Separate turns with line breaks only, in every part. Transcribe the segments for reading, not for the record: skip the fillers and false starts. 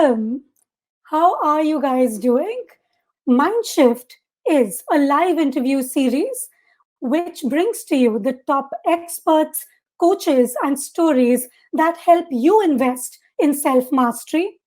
How are you guys doing? MindShift is a live interview series which brings to you the top experts, coaches, and stories that help you invest in self mastery.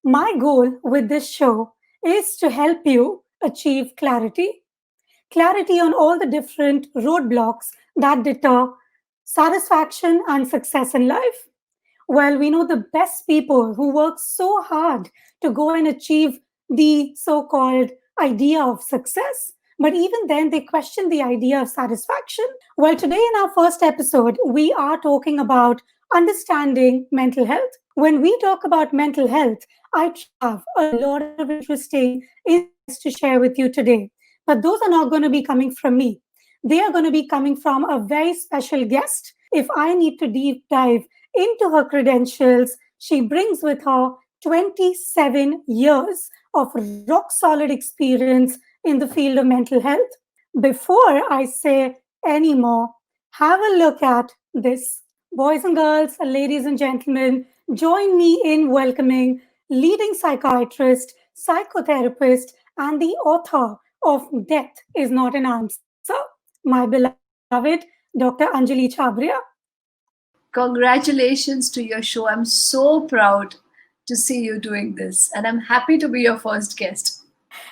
My goal with this show is to help you achieve clarity on all the different roadblocks that deter satisfaction and success in life. Well, we know the best people who work so hard to go and achieve the so called idea of success, but even then they question the idea of satisfaction. Well, today in our first episode, we are talking about understanding mental health. When we talk about mental health, I have a lot of interesting insights to share with you today. But those are not going to be coming from me. They are going to be coming from a very special guest. If I need to deep dive into her credentials, she brings with her 27 years of rock solid experience in the field of mental health. Before I say any more, have a look at this. Boys and girls, ladies and gentlemen, join me in welcoming leading psychiatrist, psychotherapist, and the author of Death is Not an Answer, my beloved Dr. Anjali Chhabria.
Congratulations to your show. I'm so proud to see you doing this, and I'm happy to be your first guest.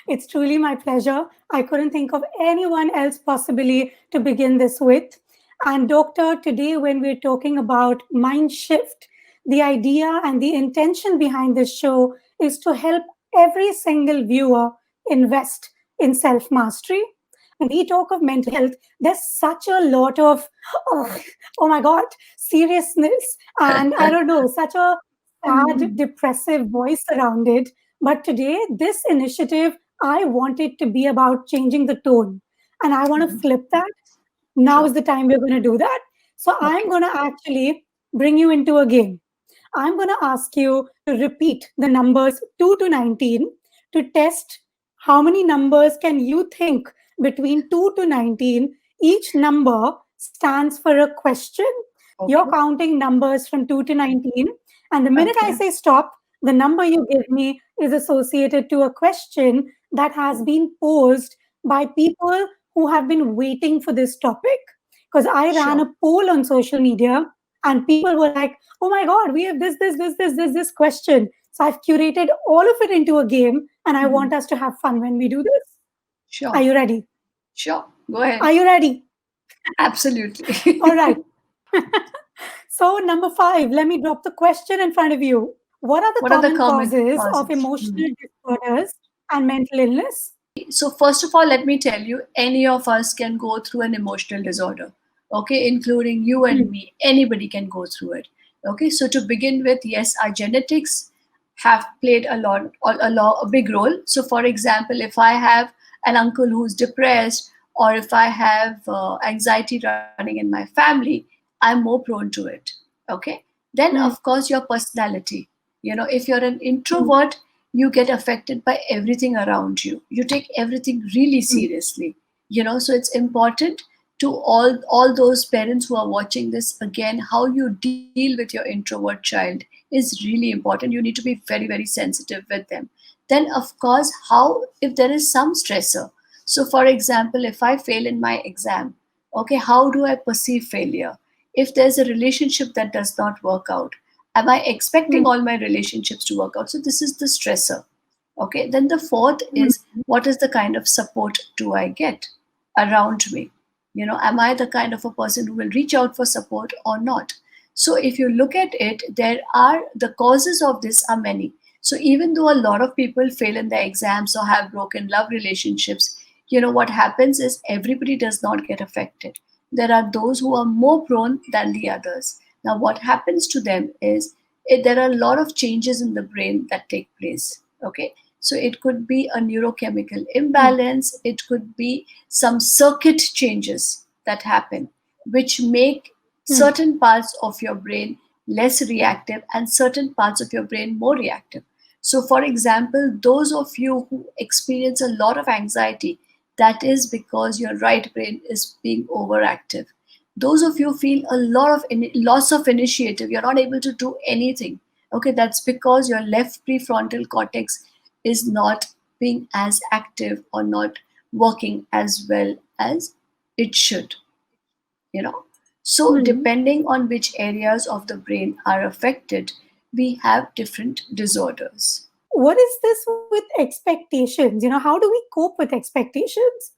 It's truly my pleasure. I couldn't think of anyone else possibly to begin this with. And, Doctor, today when we're talking about mind shift, the idea and the intention behind this show is to help every single viewer invest in self mastery. When we talk of mental health, there's such a lot of, oh, oh my God, seriousness. And I don't know, such a sad, depressive voice around it. But today, this initiative, I want it to be about changing the tone. And I want to flip that. Now is
Sure.
the time we're going to do that. So I'm
Okay.
going to actually bring you into a game. I'm going to ask you to repeat the numbers 2 to 19 to test how many numbers can you think between 2 to 19. Each number stands for a question. You're
Okay.
counting numbers from 2 to 19. And the minute I
Okay.
say stop, the number you give me is associated to a question that has been posed by people who have been waiting for this topic. Because I ran
Sure.
a poll on social media and people were like, oh my God, we have this question. So I've curated all of it into a game and I
Mhm.
want us to have fun when we do this. Are
Sure.
you ready?
Sure. Go ahead.
Are you ready? All
Absolutely.
right. So, number five, let me drop the question in front of you. What are the
What are the
common
common
causes of
causes?
emotional disorders and mental illness?
So first of all, let me tell you, any of us can go through an emotional disorder. Okay, including you and
Hmm.
me. Anybody can go through it. Okay, so to begin with, yes, our genetics have played a big role. So for example, if I have an uncle who's depressed, or if I have anxiety running in my family, I'm more prone to it. Okay, then of
Hmm.
course your personality. If you're an
Hmm.
introvert, you get affected by everything around you. You take everything really
Hmm.
seriously. So it's important to all those parents who are watching this, again, how you deal with your introvert child is really important. You need to be very, very sensitive with them. Then of course, how if there is some stressor. So for example, if I fail in my exam, okay, how do I perceive failure? If there's a relationship that does not work out, am I expecting
Hmm.
all my relationships to work out? So this is the stressor. Okay, then the fourth
Hmm.
is, what is the kind of support do I get around me? Am I the kind of a person who will reach out for support or not? So if you look at it, there are the causes of this are many. So even though a lot of people fail in their exams or have broken love relationships, what happens is everybody does not get affected. There are those who are more prone than the others. Now what happens to them is, there are a lot of changes in the brain that take place. Okay, so it could be a neurochemical
Hmm.
imbalance, it could be some circuit changes that happen, which make
Hmm.
certain parts of your brain less reactive and certain parts of your brain more reactive. So for example, those of you who experience a lot of anxiety, that is because your right brain is being overactive. Those of you feel a lot of loss of initiative, you're not able to do anything, Okay, that's because your left prefrontal cortex is not being as active or not working as well as it should, you know. So,
Hmm.
depending on which areas of the brain are affected, we have different disorders.
What is this with expectations? How do we cope with expectations?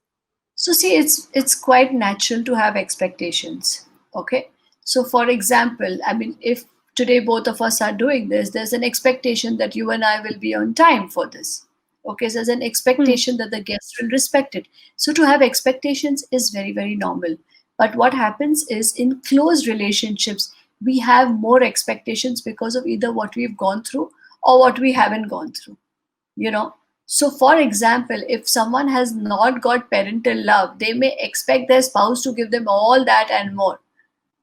So see, it's quite natural to have expectations. Okay. So for example, I mean, if today both of us are doing this, there's an expectation that you and I will be on time for this. Okay, so there's an
Hmm.
expectation that the guests will respect it. So to have expectations is very, very normal. But what happens is in close relationships, we have more expectations because of either what we've gone through or what we haven't gone through, you know. So for example, if someone has not got parental love, they may expect their spouse to give them all that and more.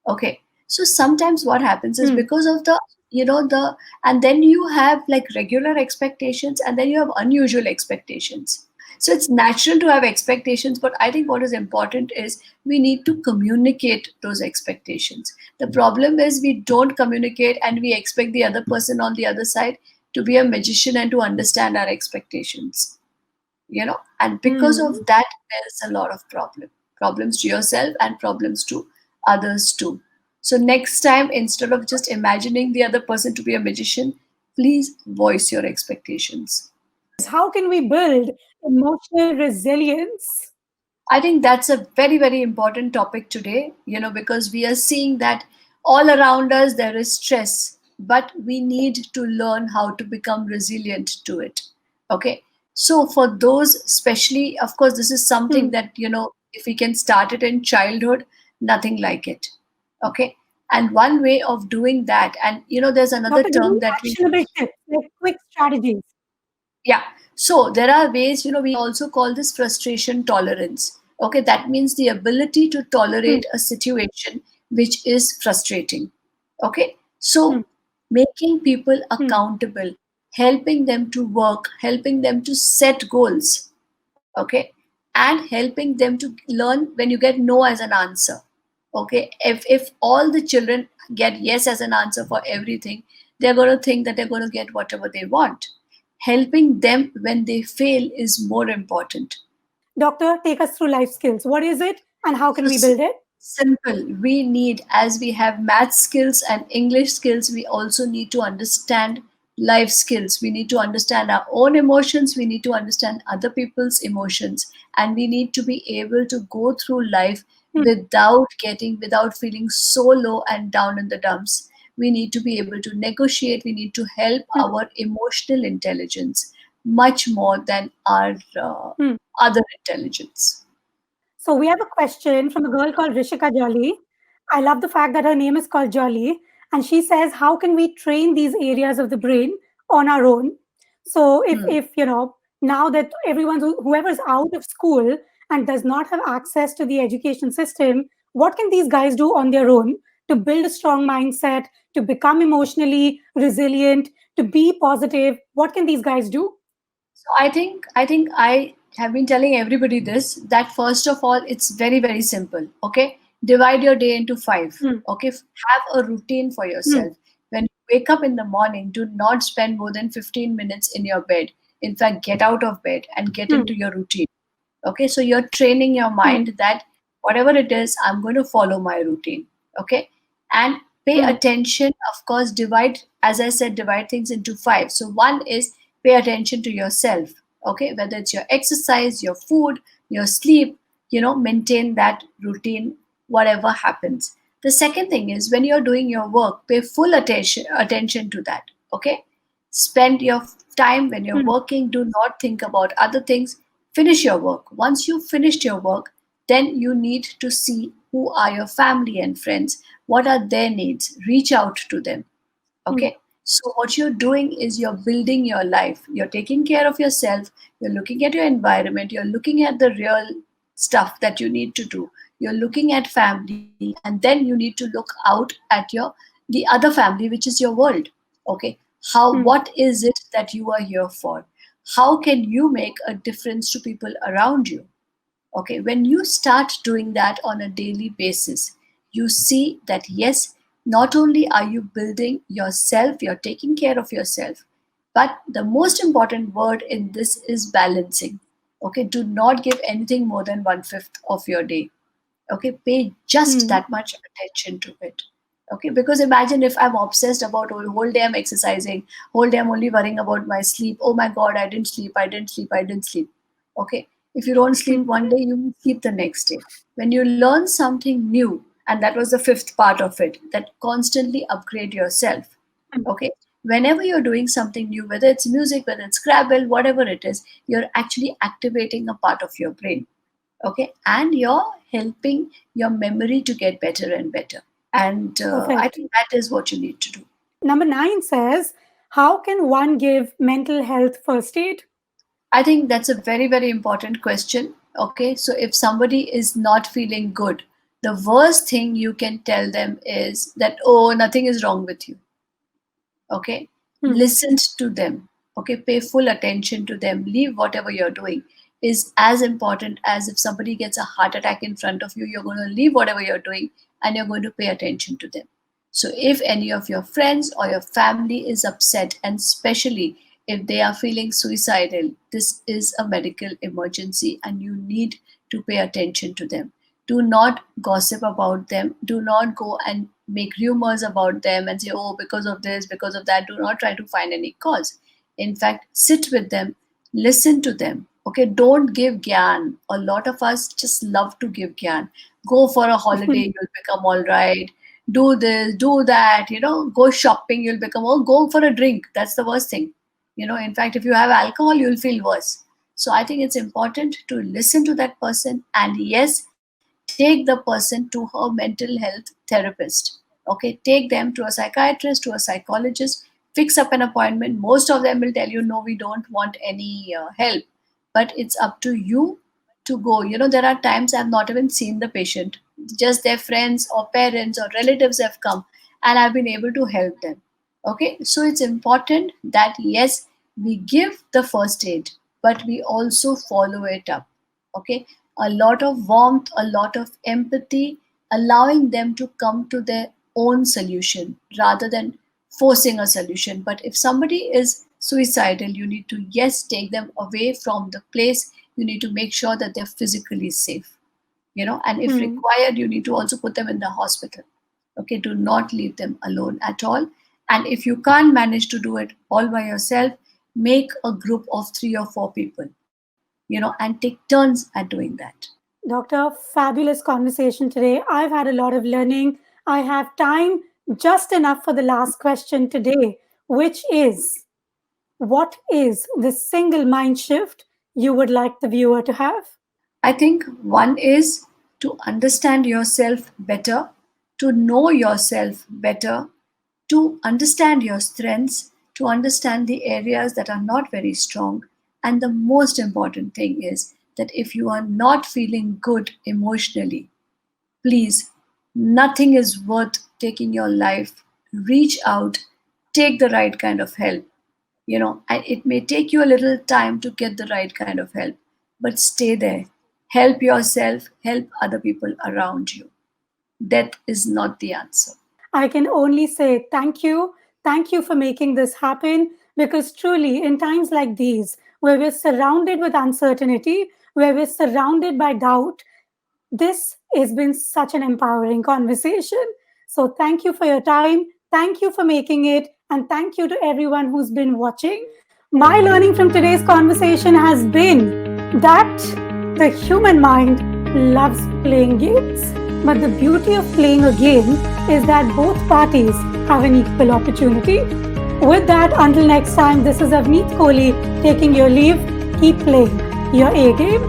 Okay, so sometimes what happens is
Hmm.
because of the, the, and then you have like regular expectations and then you have unusual expectations. So it's natural to have expectations, but I think what is important is we need to communicate those expectations. The problem is we don't communicate and we expect the other person on the other side to be a magician and to understand our expectations, and because
Hmm.
of that there's a lot of problems to yourself and problems to others too. So next time, instead of just imagining the other person to be a magician, please voice your expectations.
Yes. How can we build emotional resilience?
I think that's a very, very important topic today, because we are seeing that all around us there is stress, but we need to learn how to become resilient to it. Okay. So, for those, especially, of course, this is something
Hmm.
that, if we can start it in childhood, nothing like it. Okay. And one way of doing that, and, there's another
Doctor, give
term
me
that we
actionable tips, like quick strategies.
yeah. So there are ways, we also call this frustration tolerance. Okay, that means the ability to
Hmm.
tolerate a situation which is frustrating. Okay,
Hmm.
so making people
Hmm.
accountable, helping them to work, helping them to set goals. Okay, and helping them to learn when you get no as an answer. Okay, if all the children get yes as an answer for everything, they're going to think that they're going to get whatever they want. Helping them when they fail is more important.
Doctor, take us through life skills. What is it and how can
So
we build it?
simple. We need, as we have math skills and English skills, we also need to understand life skills. We need to understand our own emotions. We need to understand other people's emotions. And we need to be able to go through life
Hmm.
without feeling so low and down in the dumps. We need to be able to negotiate. We need to help
Hmm.
our emotional intelligence much more than our
Hmm.
other intelligence.
So we have a question from a girl called Rishika Jolly. I love the fact that her name is called Jolly. And she says, how can we train these areas of the brain on our own? So
Hmm.
now that whoever's out of school and does not have access to the education system, what can these guys do on their own to build a strong mindset, to become emotionally resilient, to be positive? What can these guys do?
So I think I have been telling everybody this, that first of all it's very, very simple. Okay, divide your day into five.
Hmm.
Okay, have a routine for
Hmm.
yourself. When you wake up in the morning, do not spend more than 15 minutes in your bed. In fact, get out of bed and get
Hmm.
into your routine. Okay, so you're training your
Hmm.
mind that whatever it is, I'm going to follow my routine. Okay, and pay
Hmm.
attention. Of course, divide, as I said, divide things into five. So one is pay attention to yourself. Okay, whether it's your exercise, your food, your sleep, maintain that routine, whatever happens. The second thing is when you're doing your work, pay full attention to that. Okay, spend your time when you're
Hmm.
working, do not think about other things. Finish your work. Once you've finished your work, then you need to see who are your family and friends, what are their needs, reach out to them.
Hmm.
Okay, so what you're doing is you're building your life, you're taking care of yourself, you're looking at your environment, you're looking at the real stuff that you need to do, you're looking at family, and then you need to look out at the other family, which is your world. Okay,
Hmm.
what is it that you are here for? How can you make a difference to people around you? Okay, when you start doing that on a daily basis, you see that yes, not only are you building yourself, you're taking care of yourself, but the most important word in this is balancing. Okay, do not give anything more than one fifth of your day. Okay, pay just
Hmm.
that much attention to it. Okay, because imagine if I'm obsessed about whole day I'm exercising, whole day I'm only worrying about my sleep. Oh my god, I didn't sleep. Okay, if you don't sleep
Hmm.
one day, you will sleep the next day. When you learn something new, and that was the fifth part of it, that constantly upgrade yourself. Okay, whenever you're doing something new, whether it's music, whether it's Scrabble, whatever it is, you're actually activating a part of your brain. Okay, and you're helping your memory to get better and better. And I
Perfect.
think that is what you need to do.
Number 9 says, how can one give mental health first aid?
I think that's a very, very important question. Okay, so if somebody is not feeling good, the worst thing you can tell them is that, oh, nothing is wrong with you. Okay,
Hmm.
listen to them. Okay, pay full attention to them. Leave whatever you're doing is as important as if somebody gets a heart attack in front of you, you're going to leave whatever you're doing and you're going to pay attention to them. So if any of your friends or your family is upset, and especially if they are feeling suicidal, this is a medical emergency and you need to pay attention to them. Do not gossip about them. Do not go and make rumors about them and say, oh, because of this, because of that. Do not try to find any cause. In fact, sit with them, listen to them. Okay, don't give gyan. A lot of us just love to give gyan. Go for a holiday, you'll become all right. Do this, do that, go shopping, you'll become, oh, go for a drink. That's the worst thing. In fact, if you have alcohol, you'll feel worse. So I think it's important to listen to that person and yes, take the person to her mental health therapist. Okay, take them to a psychiatrist, to a psychologist, fix up an appointment. Most of them will tell you, no, we don't want any help. But it's up to you to go. There are times I've not even seen the patient, just their friends or parents or relatives have come and I've been able to help them. Okay, so it's important that yes, we give the first aid, but we also follow it up. Okay, a lot of warmth, a lot of empathy, allowing them to come to their own solution rather than forcing a solution. But if somebody is suicidal, you need to, yes, take them away from the place. You need to make sure that they're physically safe, and if
Hmm.
required, you need to also put them in the hospital. Okay, do not leave them alone at all. And if you can't manage to do it all by yourself, make a group of 3 or 4 people, and take turns at doing that.
Doctor, fabulous conversation today. I've had a lot of learning. I have time just enough for the last question today, which is, what is the single mind shift you would like the viewer to have?
I think one is to understand yourself better, to know yourself better, to understand your strengths, to understand the areas that are not very strong. And the most important thing is that if you are not feeling good emotionally, please, nothing is worth taking your life. Reach out, take the right kind of help. And it may take you a little time to get the right kind of help, but stay there. Help yourself, help other people around you. Death is not the answer.
I can only say thank you. Thank you for making this happen because truly, in times like these, where we're surrounded with uncertainty, where we're surrounded by doubt, this has been such an empowering conversation. So, thank you for your time. Thank you for making it. And thank you to everyone who's been watching. My learning from today's conversation has been that the human mind loves playing games. But the beauty of playing a game is that both parties have an equal opportunity. With that, until next time, this is Avneet Kohli taking your leave. Keep playing your A game.